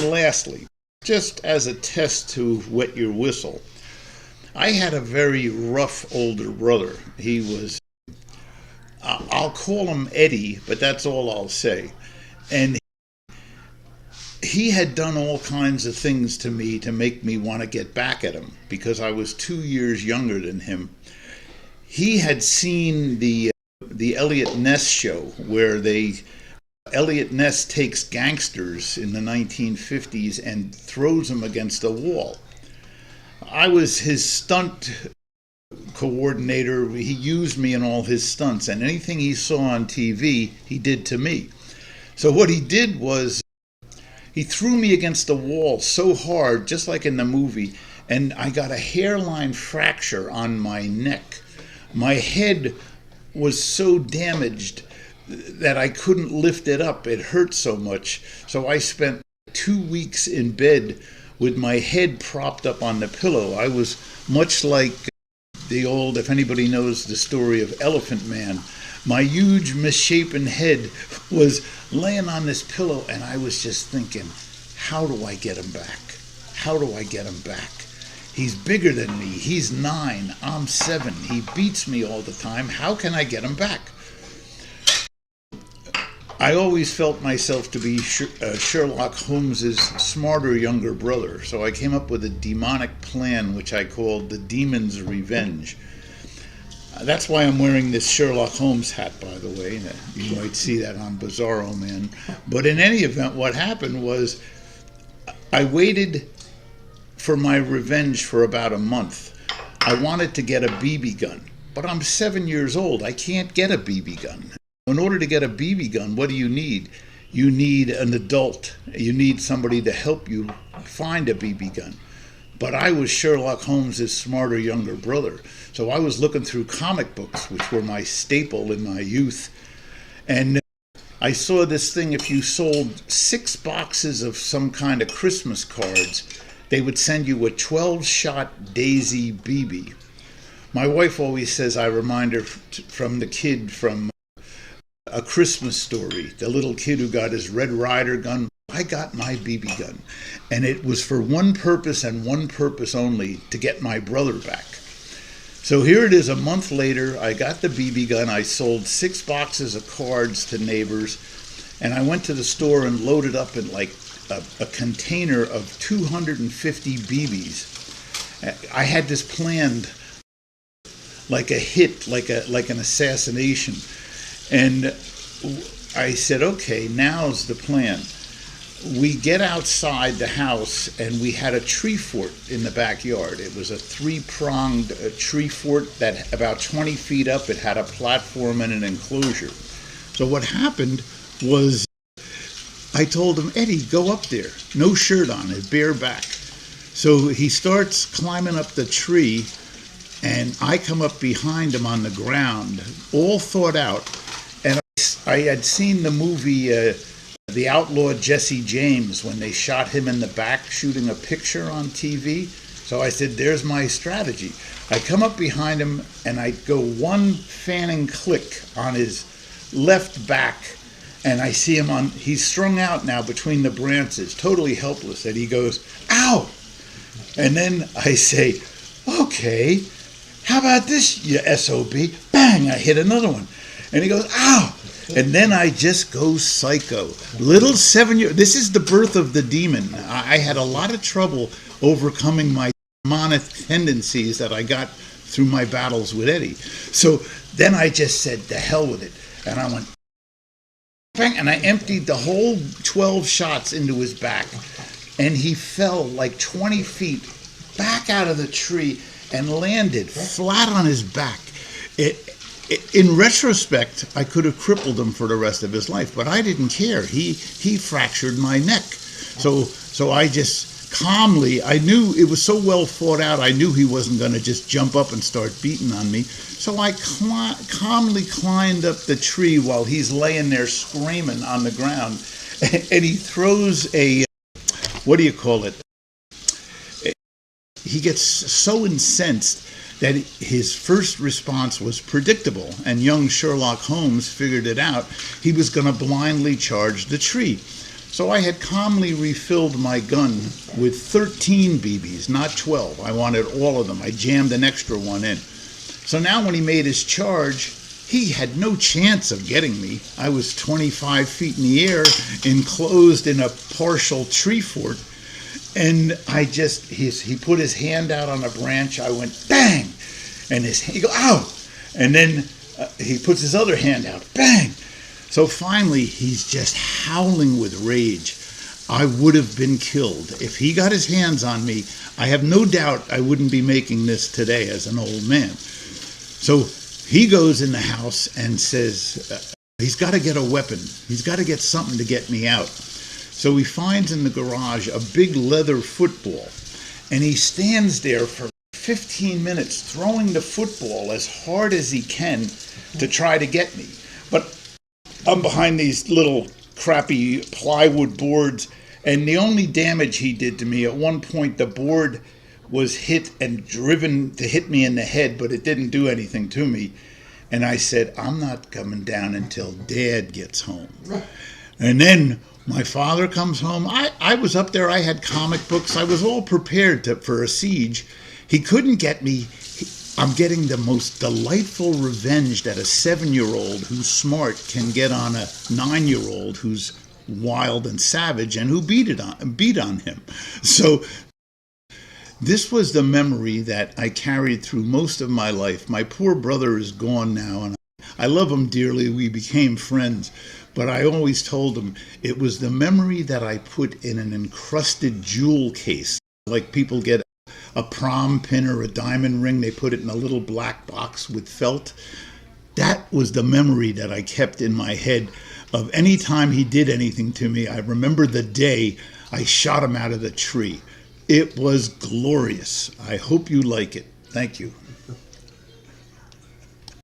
Lastly, just as a test to wet your whistle, I had a very rough older brother. He was, I'll call him Eddie, but that's all I'll say. And he had done all kinds of things to me to make me want to get back at him because I was 2 years younger than him. He had seen the Elliot Ness show where Elliot Ness takes gangsters in the 1950s and throws them against a wall. I was his stunt coordinator. He used me in all his stunts, and anything he saw on TV, he did to me. So what he did was he threw me against the wall so hard, just like in the movie, and I got a hairline fracture on my neck. My head was so damaged that I couldn't lift it up. It hurt so much. So I spent 2 weeks in bed with my head propped up on the pillow. I was much like the old, if anybody knows the story of Elephant Man, my huge misshapen head was laying on this pillow, and I was just thinking, how do I get him back? How do I get him back? He's bigger than me. He's 9. I'm 7. He beats me all the time. How can I get him back? I always felt myself to be Sherlock Holmes's smarter younger brother, so I came up with a demonic plan which I called the Demon's Revenge. That's why I'm wearing this Sherlock Holmes hat, by the way. You might see that on Bazarro, man. But in any event, what happened was I waited for my revenge for about a month. I wanted to get a BB gun, but I'm 7 years old. I can't get a BB gun. In order to get a BB gun, what do you need? You need an adult. You need somebody to help you find a BB gun. But I was Sherlock Holmes' smarter younger brother. So I was looking through comic books, which were my staple in my youth. And I saw this thing, if you sold 6 boxes of some kind of Christmas cards, they would send you a 12-shot Daisy BB. My wife always says I remind her from the kid from A Christmas Story, the little kid who got his Red Ryder gun. I got my BB gun, and it was for one purpose and one purpose only, to get my brother back. So here it is, a month later. I got the BB gun. I sold 6 boxes of cards to neighbors, and I went to the store and loaded up in like a container of 250 BBs. I had this planned like a hit, like an assassination. And I said, okay, now's the plan. We get outside the house, and we had a tree fort in the backyard. It was a 3-pronged tree fort that about 20 feet up. It had a platform and an enclosure. So what happened was I told him, Eddie, go up there. No shirt on, his bare back. So he starts climbing up the tree, and I come up behind him on the ground, all thought out. And I had seen the movie The Outlaw Jesse James, when they shot him in the back shooting a picture on TV. So I said, there's my strategy. I come up behind him, and I go one fanning click on his left back, and I see him he's strung out now between the branches, totally helpless, and he goes, ow! And then I say, okay, how about this, you SOB? Bang, I hit another one. And he goes, ow! And then I just go psycho. Little 7-year, this is the birth of the demon. I had a lot of trouble overcoming my demonic tendencies that I got through my battles with Eddie. So then I just said, the hell with it. And I went, bang, and I emptied the whole 12 shots into his back. And he fell like 20 feet back out of the tree and landed flat on his back. In retrospect, I could have crippled him for the rest of his life, but I didn't care. He fractured my neck. So I just calmly, I knew it was so well thought out, I knew he wasn't going to just jump up and start beating on me. So I calmly climbed up the tree while he's laying there screaming on the ground. And he throws a, what do you call it? He gets so incensed that his first response was predictable, and young Sherlock Holmes figured it out. He was going to blindly charge the tree. So I had calmly refilled my gun with 13 BBs, not 12. I wanted all of them. I jammed an extra one in. So now when he made his charge, he had no chance of getting me. I was 25 feet in the air, enclosed in a partial tree fort. And he put his hand out on a branch. I went bang, and he goes, ow. And then he puts his other hand out, bang. So finally, he's just howling with rage. I would have been killed. If he got his hands on me, I have no doubt I wouldn't be making this today as an old man. So he goes in the house and says, he's got to get a weapon. He's got to get something to get me out. So he finds in the garage a big leather football, and he stands there for 15 minutes throwing the football as hard as he can to try to get me. But I'm behind these little crappy plywood boards, and the only damage he did to me, at one point the board was hit and driven to hit me in the head, but it didn't do anything to me. And I said, I'm not coming down until Dad gets home. And then my father comes home. I was up there. I had comic books. I was all prepared for a siege. He couldn't get me. I'm getting the most delightful revenge that a 7-year-old who's smart can get on a 9-year-old who's wild and savage and who beat on him. So this was the memory that I carried through most of my life. My poor brother is gone now, and I love him dearly. We became friends. But I always told him it was the memory that I put in an encrusted jewel case. Like people get a prom pin or a diamond ring, they put it in a little black box with felt. That was the memory that I kept in my head of any time he did anything to me. I remember the day I shot him out of the tree. It was glorious. I hope you like it. Thank you.